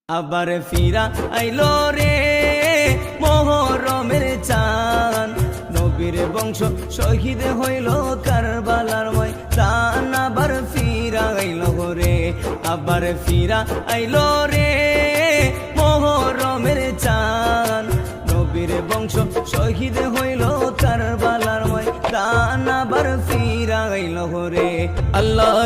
আবার ফিরা আইলো রে মোহরমের চাঁদ, নবীর বংশ শহীদ হইল কারবালার ময়দান। আবার ফিরা আইলো রে, আবার ফিরা আইলো রে মোহরমের চাঁদ, নবীর বংশ শহীদ হইল কারবালার ময়দান। আবার ফিরা আইলো রে। আল্লাহ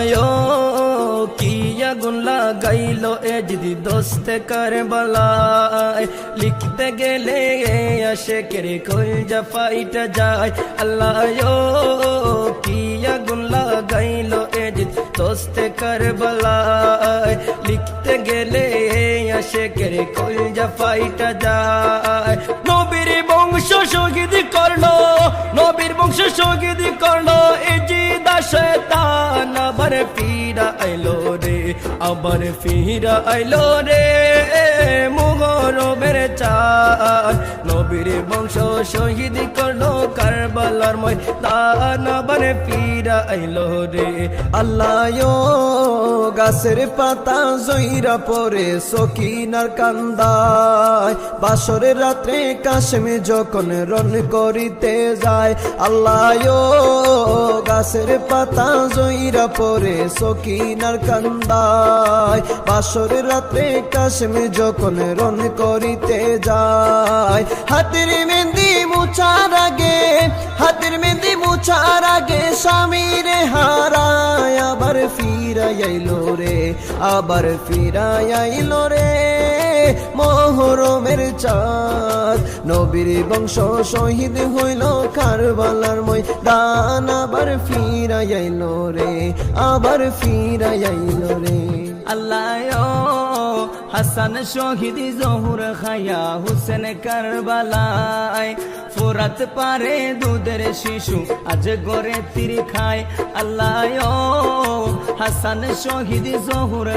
কি আগুন লাগাইলো এ যদি দোস্তে কারবালায়, লিখতে গেলে আশেকের কলজা ফাইটা যায়। আল্লাহ কি আগুন লাগাইলো এ যদি দোস্তে কারবালায়, লিখতে গেলে আশেকের কলজা ফাইটা যায়। নবীর বংশ শহীদ করলো, নবীর বংশ শহীদ করলো এ জিদা শয়তান। আবার ফিরা আইলো রে, আবার ফিরা আইলো রে মুহরমের চাঁদ, নবীর বংশ শহীদ করলো কারবালার ময়দান। আবার ফিরা আইলো রে। আল্লাহ গাছের পাতা জইরা পরে সকিনার কান্দায়, বাসরের রাত্রে কাশেমে যখন রন করিতে যায়। আল্লাহ গাছের পাতা জইরা পরে সকিনার কান্দায়, বাসরের রাত্রে কাশেমে যখন রন করিতে যায়। হাতের মেহেন্দি মুছার আগে, হাতের মেহেন্দি মুছার আগে স্বামীর হারায়। আবার ফিরা আইলো রে, আবার ফিরা আইলো রে মোহরমের চাঁদ, নবীর বংশ শহীদ হইল কারবালার ময়দান। আবার ফিরা আইলো রে, আবার ফিরা আইলো রে। আল্লাহ হাসান শহীদ জহুর খায়া হুসেন কারবালায়, ফোরাত পারে দুধের শিশু আজ গড়ে তীর খায়। আল্লাহ হাসান শহীদ জহুর